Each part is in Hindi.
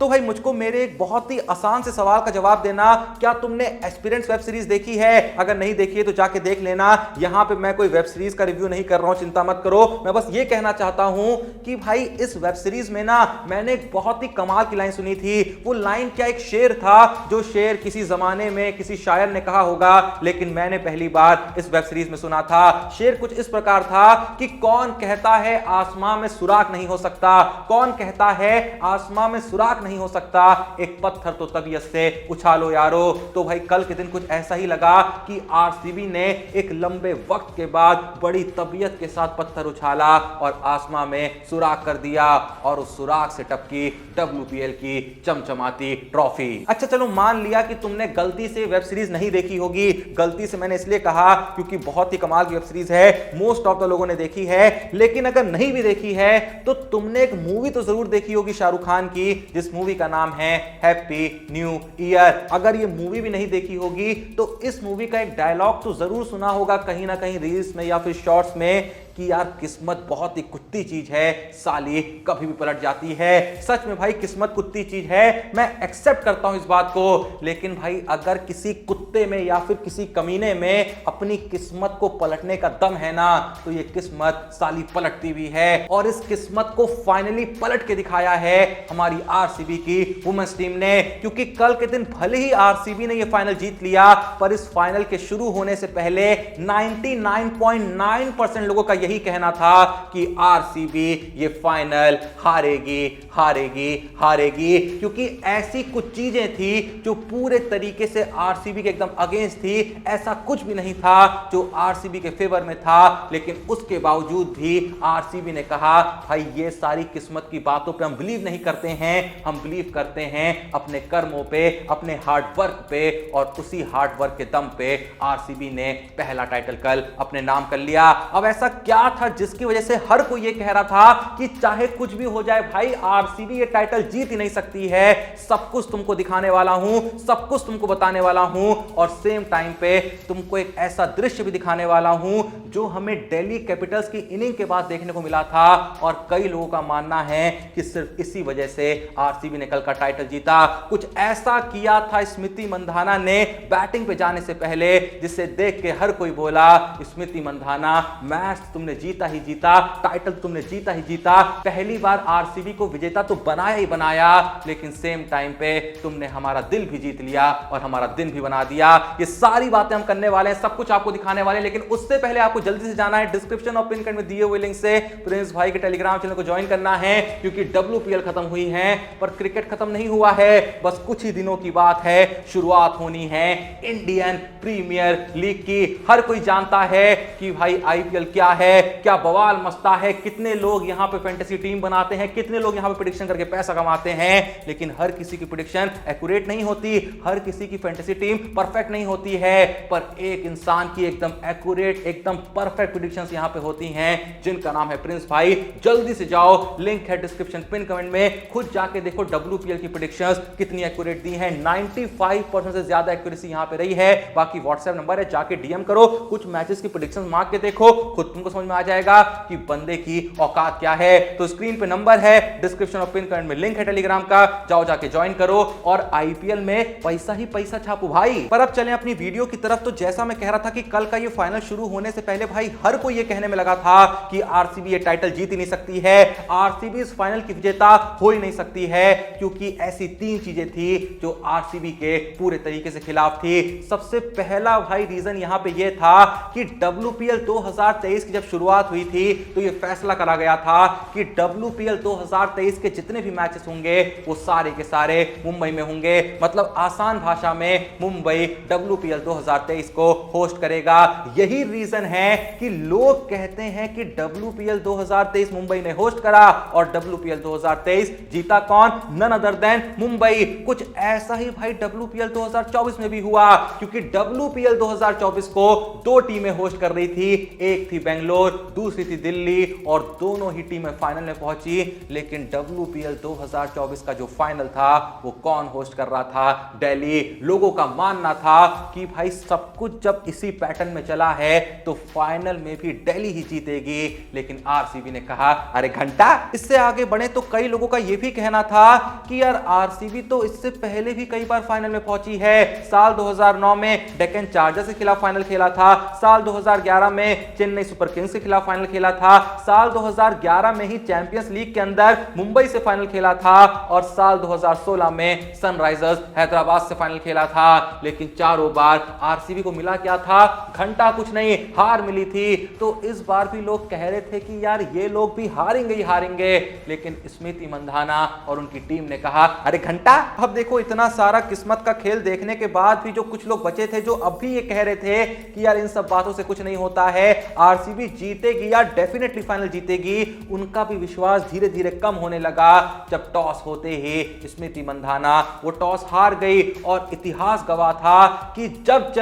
तो भाई मुझको मेरे एक बहुत ही आसान से सवाल का जवाब देना, क्या तुमने एस्पिरेंट्स वेब सीरीज देखी है? अगर नहीं देखी है तो जाके देख लेना। यहां पे मैं कोई वेब सीरीज का रिव्यू नहीं कर रहा हूं, चिंता मत करो। मैं बस ये कहना चाहता हूं कि भाई इस वेब सीरीज में ना मैंने एक बहुत ही कमाल की लाइन सुनी थी। वो लाइन क्या, एक शेर था, जो शेर किसी जमाने में किसी शायर ने कहा होगा, लेकिन मैंने पहली बार इस वेब सीरीज में सुना था। शेर कुछ इस प्रकार था कि कौन कहता है आसमां में सुराख नहीं हो सकता, कौन कहता है आसमां में सुराख नहीं हो सकता, एक पत्थर तो तबीयत से उछालो यारो। तो भाई कल के दिन कुछ ऐसा ही लगा कि आरसीबी ने एक लंबे वक्त के बाद बड़ी तबीयत के साथ पत्थर उछाला और आसमां में सुराख कर दिया, और उस सुराख से टपकी डब्ल्यूपीएल की चमचमाती ट्रॉफी। अच्छा चलो मान लिया कि तुमने गलती से वेब सीरीज नहीं देखी होगी। गलती से मैंने इसलिए कहा क्योंकि बहुत ही कमाल की वेब सीरीज है, मोस्ट ऑफ द लोगों ने देखी है। लेकिन अगर नहीं भी देखी है तो तुमने एक मूवी तो जरूर देखी होगी शाहरुख खान की, जिस मूवी का नाम है हैप्पी न्यू ईयर। अगर ये मूवी भी नहीं देखी होगी तो इस मूवी का एक डायलॉग तो जरूर सुना होगा कहीं ना कहीं रील्स में या फिर शॉर्ट्स में, कि यार किस्मत बहुत ही कुत्ती चीज है, साली कभी भी पलट जाती है। सच में भाई किस्मत कुत्ती चीज है, मैं एक्सेप्ट करता हूं इस बात को। लेकिन भाई अगर किसी कुत्ते में या फिर किसी कमीने में अपनी किस्मत को पलटने का दम है ना, तो ये किस्मत साली पलटती भी है। और इस किस्मत को फाइनली पलट के दिखाया है हमारी आरसीबी की वुमेन्स टीम ने। क्योंकि कल के दिन भले ही आरसीबी ने ये फाइनल जीत लिया, पर इस फाइनल के शुरू होने से पहले 99.9% लोगों का यही कहना था कि आरसीबी ये फाइनल हारेगी हारेगी हारेगी। क्योंकि ऐसी कुछ चीजें थी जो पूरे तरीके से आरसीबी के एकदम अगेंस्ट थी। ऐसा कुछ भी नहीं था जो आरसीबी के फेवर में था। लेकिन उसके बावजूद भी आरसीबी ने कहा भाई ये सारी किस्मत की बातों पे हम बिलीव नहीं करते हैं, हम बिलीव करते हैं अपने कर्मों पे, अपने हार्ड वर्क पे। और उसी हार्ड वर्क के दम पे आरसीबी ने पहला टाइटल कल अपने नाम कर लिया। अब ऐसा क्या था जिसकी वजह से हर कोई ये कह रहा था कि चाहे कुछ भी हो जाए भाई आरसीबी ये टाइटल जीत ही नहीं सकती है, सब कुछ तुमको दिखाने वाला हूं, सब कुछ तुमको बताने वाला हूं, और सेम टाइम पे तुमको एक ऐसा दृश्य भी दिखाने वाला हूं जो हमें दिल्ली कैपिटल्स की इनिंग के बाद देखने को मिला था। और कई लोगों का मानना है कि सिर्फ इसी वजह से आरसीबी ने कल का टाइटल जीता। कुछ ऐसा किया था स्मृति मंधाना ने बैटिंग पे जाने से पहले, जिसे देख के हर कोई बोला स्मृति मंधाना मैच तुमने जीता ही जीता, टाइटल तुमने जीता ही जीता। पहली बार आरसीबी को विजेता तो बनाया ही बनाया, लेकिन सेम टाइम पे तुमने हमारा दिल भी जीत लिया और हमारा दिन भी बना दिया। ये सारी बातें हम करने वाले हैं, सब कुछ आपको दिखाने वाले हैं। लेकिन उससे पहले आपको जल्दी से जाना है डिस्क्रिप्शन और पिन कमेंट में दिए हुए लिंक से प्रिंस भाई के टेलीग्राम चैनल को ज्वाइन करना है। क्योंकि डब्ल्यूपीएल खत्म हुई है पर क्रिकेट खत्म नहीं हुआ है, बस कुछ ही दिनों की बात है, शुरुआत होनी है इंडियन प्रीमियर लीग की। हर कोई जानता है कि भाई आईपीएल क्या है, क्या बवाल मचता है, कितने लोग यहां पे फैंटेसी टीम बनाते हैं, कितने लोग यहां पे प्रेडिक्शन करके पैसा कमाते हैं। लेकिन हर किसी की प्रेडिक्शन एक्यूरेट नहीं होती, हर किसी की फैंटेसी टीम परफेक्ट नहीं होती है। पर एक इंसान की एकदम एक्यूरेट, एकदम परफेक्ट प्रेडिक्शंस यहां पे होती हैं, जिनका नाम है प्रिंस भाई। जल्दी से जाओ, लिंक है डिस्क्रिप्शन पिन कमेंट में, खुद जाके देखो डब्ल्यूपीएल की प्रेडिक्शंस कितनी एक्यूरेट दी हैं। 95% से ज्यादा एक्यूरेसी यहां पे रही है। बाकी व्हाट्सएप नंबर है, जाके डीएम करो, कुछ मैचेस की प्रेडिक्शंस मार के देखो, खुद तुमको समझ में आ जाएगा कि बंदे की औकात क्या है। तो स्क्रीन पे नंबर है, डिस्क्रिप्शन और पिन कमेंट में लिंक है टेलीग्राम का, जाओ जाके ज्वाइन करो और आईपीएल में पैसा ही पैसा छापो भाई। पर अब चलें अपनी वीडियो की तरफ। तो जैसा मैं कह रहा था कि कल का ये फाइनल शुरू होने से पहले भाई हर कोई ये कहने में लगा था कि आरसीबी ये टाइटल जीत ही नहीं सकती है, आरसीबी इस फाइनल की विजेता हो ही नहीं सकती है। क्योंकि ऐसी तीन चीजें थी जो आरसीबी के पूरे तरीके से खिलाफ थी। सबसे पहला भाई रीजन यहां पे ये था कि डब्ल्यूपीएल 2023 की जब शुरुआत हुई थी तो ये फैसला करा गया था कि डब्ल्यूपीएल 2023 के जितने भी मैचेस होंगे वो सारे के सारे मुंबई में होंगे। मतलब आसान भाषा में मुंबई डब्ल्यूपीएल 2023 को होस्ट करेगा। यही रीजन है कि लोग कहते हैं कि डब्ल्यूपीएल 2023 मुंबई ने होस्ट करा और डब्ल्यूपीएल 2023 जीता कौन, नन अदर देन मुंबई। कुछ ऐसा ही भाई डब्ल्यूपीएल 2024 में भी हुआ, क्योंकि डब्ल्यूपीएल 2024 को दो टीमें होस्ट कर रही थी, एक थी बेंगलोर बैंगलोर, दूसरी थी दिल्ली और दोनों ही टीमें फाइनल में पहुंची। लेकिन WPL 2024 का जो फाइनल था वो कौन होस्ट कर रहा था? दिल्ली। लोगों का मानना था कि भाई सब कुछ जब इसी पैटर्न में चला है तो फाइनल में भी दिल्ली ही जीतेगी। लेकिन आरसीबी ने कहा अरे घंटा। इससे आगे बढ़े तो कई लोगों का यह भी कहना था कि यार आरसीबी तो इससे पहले भी कई बार फाइनल में पहुंची है। साल 2009 में डेक्कन चार्जर्स के खिलाफ फाइनल खेला था, साल 2011 में चेन्नई सुपर किंग्स के खिलाफ फाइनल खेला था, साल 2011 में ही चैंपियंस लीग के अंदर मुंबई से फाइनल खेला था और साल 2016 में सनराइजर्स हैदराबाद से फाइनल खेला था। लेकिन चारों बार आरसीबी को मिला क्या था? घंटा कुछ नहीं, हार मिली थी। तो इस बार भी लोग कह रहे थे कि यार ये लोग भी हारेंगे ही हारेंगे। लेकिन स्मृति मंधाना और उनकी टीम ने कहा अरे घंटा। अब देखो इतना सारा किस्मत का खेल देखने के बाद भी जो कुछ लोग बचे थे जो अब भी ये कह रहे थे कि यार इन सब बातों से कुछ नहीं होता है, आरसीबी जीतेगी या डेफिनेटली फाइनल जीतेगी, उनका भी विश्वास धीरे धीरे कम होने लगा जब टॉस होते ही स्मृति मंधाना वो टॉस हार गई। और इतिहास गवाह था कि जब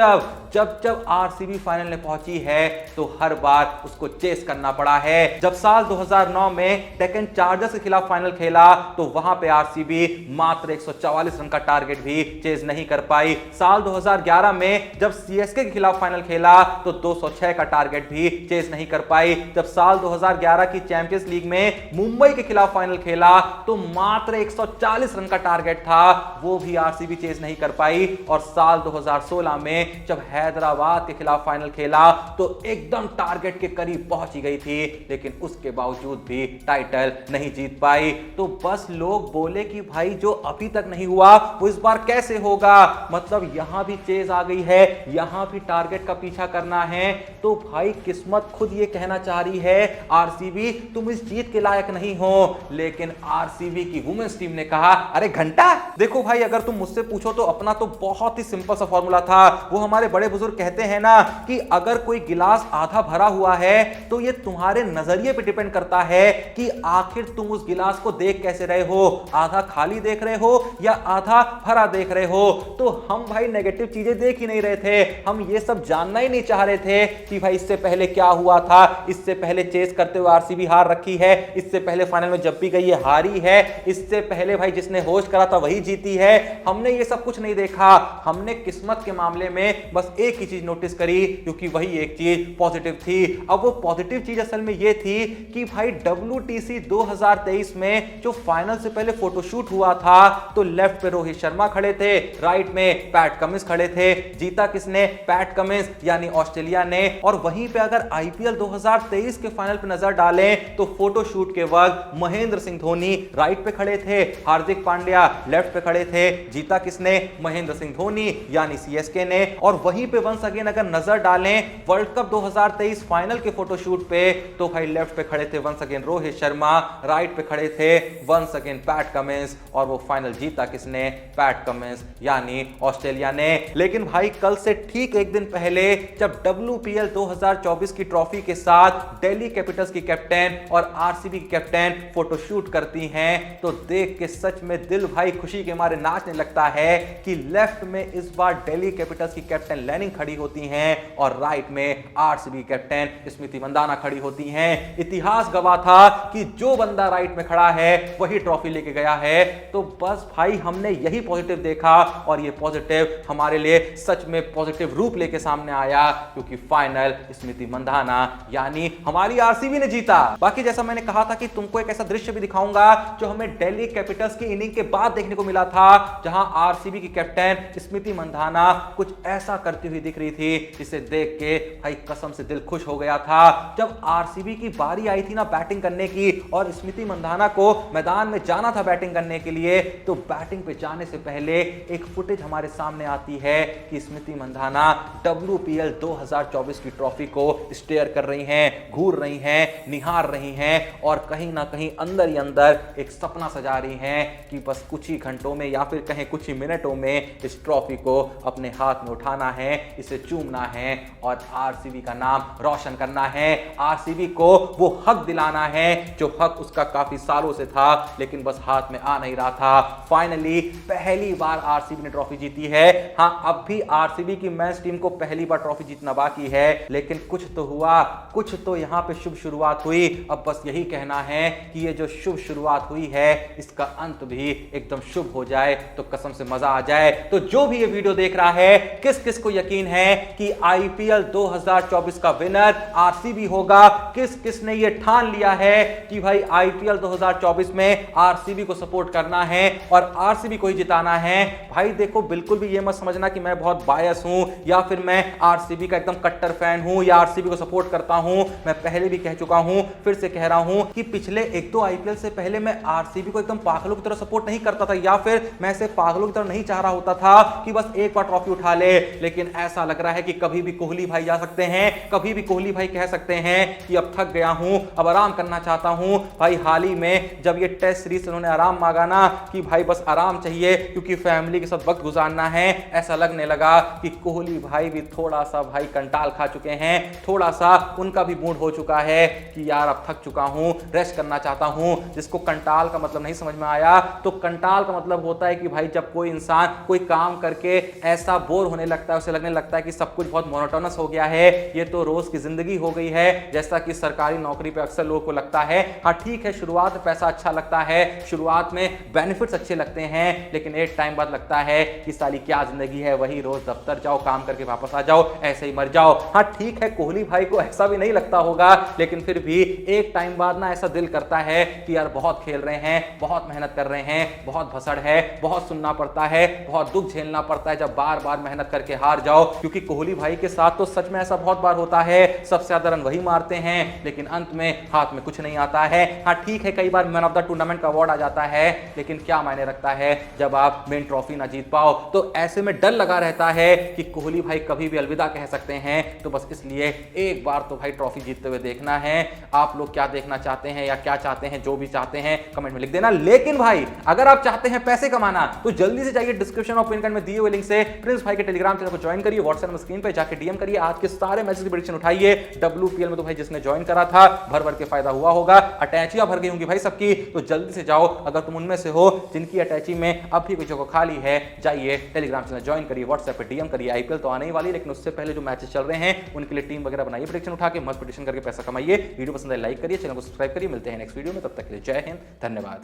जब आरसीबी फाइनल में पहुंची है तो हर बार उसको चेस करना पड़ा है। जब साल 2009 में डेक्कन चार्जर्स के खिलाफ फाइनल खेला तो वहां पे आरसीबी मात्र 144 रन का टारगेट भी चेज नहीं कर पाई। साल 2011 में जब सीएसके के खिलाफ फाइनल खेला तो 206 का टारगेट भी चेज नहीं कर पाई। जब साल 2011 की चैंपियंस लीग में मुंबई के खिलाफ फाइनल खेला तो मात्र 140 रन का टारगेट था, वो भी आरसीबी चेज नहीं कर पाई। और साल 2016 में जब हैदराबाद के खिलाफ फाइनल खेला तो एकदम टारगेट के करीब पहुंची गई थी, लेकिन उसके बावजूद भी टाइटल नहीं जीत पाई। तो बस लोग बोले कि भाई जो अभी तक नहीं हुआ वो इस बार कैसे होगा? मतलब यहां भी चेज आ गई है, यहां भी टारगेट का पीछा करना है। तो भाई किस्मत खुद ये कहना चाह रही है आरसीबी तुम इस जीत के लायक नहीं हो। लेकिन आरसीबी की वुमेन्स टीम ने कहा अरे घंटा। देखो भाई अगर तुम मुझसे पूछो तो अपना तो बहुत ही सिंपल सा फॉर्मूला था। वो हमारे बड़े बुजुर्ग कहते हैं ना कि अगर कोई गिलास आधा भरा हुआ है तो ये तुम्हारे नजरिए पे डिपेंड करता है कि आखिर तुम उस गिलास को देख कैसे रहे हो, आधा खाली देख रहे हो या आधा भरा देख रहे हो। तो हम भाई नेगेटिव चीजें देख ही नहीं रहे थे, हम ये सब जानना ही नहीं चाह रहे थे कि भाई इससे पहले क्या हुआ था, इससे पहले चेस करते हुए आरसीबी हार रखी है, इससे पहले फाइनल में जब भी गई है हारी है, इससे पहले भाई जिसने होस्ट करा था वही जीती है। हमने ये सब कुछ नहीं देखा, हमने किस्मत के मामले में बस एक ही चीज नोटिस करी क्योंकि वही एक चीज पॉजिटिव थी। अब वो पॉजिटिव चीज असल में ये थी कि भाई WTC 2023 में जो फाइनल से पहले फोटोशूट हुआ था तो लेफ्ट पे रोहित शर्मा खड़े थे, राइट में पैट कमिंस खड़े थे। जीता किसने? पैट कमिंस यानी ऑस्ट्रेलिया ने। और वहीं पे अगर IPL 2023 के फाइनल पे नजर डालें तो फोटोशूट के वक्त महेंद्र सिंह धोनी राइट पे खड़े थे, हार्दिक पांड्या लेफ्ट पे खड़े थे। जीता किसने? महेंद्र सिंह धोनी यानी CSK ने। और वहीं पे वंस अगेन अगर नजर डालें वर्ल्ड कप 2023 फाइनल के फोटोशूट पे तो भाई लेफ्ट पे खड़े थे once again Rohit Sharma, right पे खड़े थे वंस अगेन पैट कमिंस। और वो फाइनल जीता किसने? पैट कमिंस यानी ऑस्ट्रेलिया ने। लेकिन भाई कल से ठीक एक दिन पहले जब WPL 2024 की ट्रॉफी के साथ दिल्ली कैपिटल्स की कैप्टन और आरसीबी की कैप्टन फोटोशूट करती हैं तो देख के सच में दिल भाई खुशी के मारे नाचने लगता है कि लेफ्ट में इस बार दिल्ली कैपिटल्स की कैप्टन लैनिंग खड़ी होती हैं और राइट में आरसीबी कैप्टन स्मृति मंधाना खड़ी होती हैं। इतिहास गवाह था कि जो बंदा राइट में खड़ा है वही ट्रॉफी लेके गया है। तो बस भाई हमने यही पॉजिटिव देखा और ये पॉजिटिव हमारे लिए सच में पॉजिटिव रूप लेके सामने आया क्योंकि फाइनल स्मृति मंधाना यानी हमारी आरसीबी ने जीता। बाकी जैसा मैंने कहा था कि तुमको एक ऐसा दृश्य भी दिखाऊंगा जो हमें दिल्ली कैपिटल्स की इनिंग के बाद देखने को मिला था जहां आरसीबी की कैप्टन स्मृति मंधाना कुछ ऐसा करती हुई दिख रही थी जिसे देख के भाई कसम से दिल खुश हो गया था। जब आरसीबी की बारी आई थी ना बैटिंग करने की और स्मृति मंधाना को मैदान में जाना था बैटिंग करने के लिए तो बैटिंग पे जाने से पहले एक फुटेज हमारे सामने आती है कि स्मृति मंधाना WPL 2024 की ट्रॉफी को स्टेयर कर रही हैं, घूर रही हैं, निहार रही हैं और कहीं ना कहीं अंदर ही अंदर एक सपना सजा रही हैं कि बस कुछ ही घंटे घंटों में या फिर कहें कुछ ही मिनटों में इस ट्रॉफी को अपने हाथ में उठाना है, इसे चूमना है और आरसीबी का नाम रोशन करना है। आरसीबी को वो हक दिलाना है जो हक उसका काफी सालों से था लेकिन बस हाथ में आ नहीं रहा था। फाइनली पहली बार आरसीबी ने ट्रॉफी जीती है। हां, अब भी आरसीबी की मेंस टीम को पहली बार ट्रॉफी जीतना बाकी है, लेकिन कुछ तो हुआ, कुछ तो यहां पे शुभ शुरुआत हुई। अब बस यही कहना है कि ये जो शुभ शुरुआत हुई है इसका अंत भी एकदम शुभ हो जाए तो कसम से मजा आ जाए। तो जो भी ये वीडियो देख रहा है, किस किस को यकीन है कि आईपीएल 2024 का विनर आरसीबी होगा? किस किस ने ये ठान लिया है कि भाई आईपीएल 2024 में आरसीबी को सपोर्ट करना है और आरसीबी को ही जिताना है? भाई देखो, बिल्कुल भी ये मत समझना कि मैं बहुत बायस हूं या फिर मैं आरसीबी का एकदम कट्टर फैन हूं या आरसीबी को सपोर्ट करता हूं। मैं पहले भी कह चुका हूं, फिर से कह रहा हूं कि पिछले एक दो आईपीएल से पहले मैं आरसीबी को एकदम पागलों की तरह सपोर्ट नहीं करता था या फिर मैं ऐसे पागलों की तरह नहीं चाह रहा होता था कि बस एक बार ट्रॉफी उठा ले। लेकिन ऐसा लग रहा है कि कभी भी कोहली भाई जा सकते हैं, कभी भी कोहली भाई कह सकते हैं कि अब थक गया हूं, अब आराम करना चाहता हूं। भाई हाल ही में जब ये टेस्ट सीरीज उन्होंने आराम मांगा ना कि भाई बस आराम चाहिए क्योंकि फैमिली के साथ वक्त गुजारना है, ऐसा लगने लगा कि कोहली भाई भी थोड़ा सा भाई कंटाल खा चुके हैं, थोड़ा सा उनका भी मूड हो चुका है कि यार अब थक चुका हूं, रेस्ट करना चाहता हूं। जिसको कंटाल का मतलब नहीं समझ में आया, तो कंटाल का मतलब होता है कि भाई जब कोई इंसान कोई काम करके ऐसा बोर होने लगता है, उसे लगने लगता है कि सब कुछ बहुत मोनोटोनस हो गया है, ये तो रोज की जिंदगी हो गई है, जैसा कि सरकारी नौकरी पे अक्सर लोगों को लगता है। हाँ ठीक है, शुरुआत में पैसा अच्छा लगता है, शुरुआत में बेनिफिट्स अच्छे लगते हैं, लेकिन एक टाइम बाद लगता है कि साली क्या जिंदगी है, वही रोज दफ्तर जाओ, काम करके वापस आ जाओ, ऐसे ही मर जाओ। हाँ ठीक है, कोहली भाई को ऐसा भी नहीं लगता होगा, लेकिन फिर भी एक टाइम बाद ना ऐसा दिल करता है कि यार बहुत खेल रहे हैं, बहुत मेहनत कर रहे हैं, बहुत भसड़ है, बहुत सुनना पड़ता है, बहुत दुख झेलना पड़ता है जब बार बार मेहनत करके हार जाओ। क्योंकि कोहली भाई के साथ तो सच में ऐसा बहुत बार होता है, सबसे ज्यादा रन वही मारते हैं लेकिन अंत में हाथ में कुछ नहीं आता है। हाँ ठीक है, कई बार मैन ऑफ द टूर्नामेंट का अवार्ड आ जाता है, लेकिन क्या मायने रखता है जब आप मेन ट्रॉफी ना जीत पाओ। तो ऐसे में डर लगा रहता है कि कोहली भाई कभी भी अलविदा कह सकते हैं, तो बस इसलिए एक बार तो भाई ट्रॉफी जीतते हुए देखना है। आप लोग क्या देखना चाहते हैं या क्या चाहते हैं, जो भी चाहते हैं कमेंट में लिख देना। लेकिन भाई अगर आप चाहते हैं पैसे कमाना तो जल्दी से जाइए डिस्क्रिप्शन और पिन कार्ड में दिए हुए लिंक से प्रिंस भाई के टेलीग्राम चैनल को ज्वाइन करिए, व्हाट्सएप में स्क्रीन पे जाकर डीएम करिए, आज के सारे मैचेस की प्रेडिक्शन उठाइए। डब्ल्यूपीएल में तो भाई जिसने ज्वाइन करा था भर भर के फायदा हुआ होगा, अटैचियां भर गई होंगी भाई सबकी, तो जल्दी से जाओ। अगर तुम उनमें से हो जिनकी अटैची में अब भी कुछ जगह खाली है, जाइए टेलीग्राम चैनल ज्वाइन करिए, व्हाट्सएप पे डीएम करिए। आईपीएल तो आने ही वाली, लेकिन उससे पहले जो मैचेस चल रहे हैं उनके लिए टीम वगैरह बनाइए, प्रेडिक्शन उठा के मस्त प्रेडिक्शन करके पैसा कमाइए। वीडियो पसंद है लाइक करिए, चैनल को सब्सक्राइब करिए। मिलते हैं नेक्स्ट वीडियो में, तब तक के लिए जय हिंद, धन्यवाद।